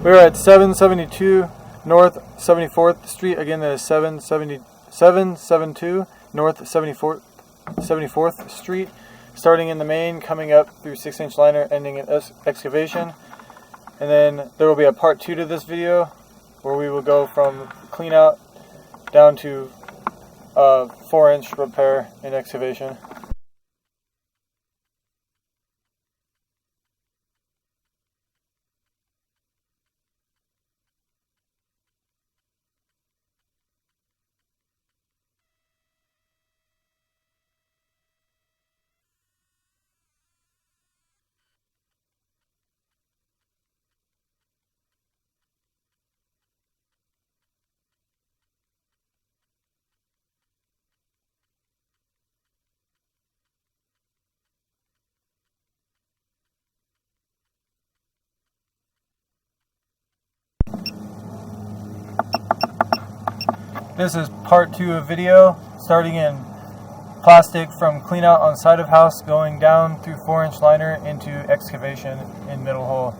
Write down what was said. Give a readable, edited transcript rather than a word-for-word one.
We're at 772 North 74th Street. Again, that is 772 North 74th Street. Starting in the main, coming up through 6-inch liner, ending in excavation. And then there will be a part 2 to this video where we will go from clean out down to 4-inch repair and excavation. This is part 2 of video, starting in plastic from clean out on side of house, going down through 4-inch liner into excavation in middle hole.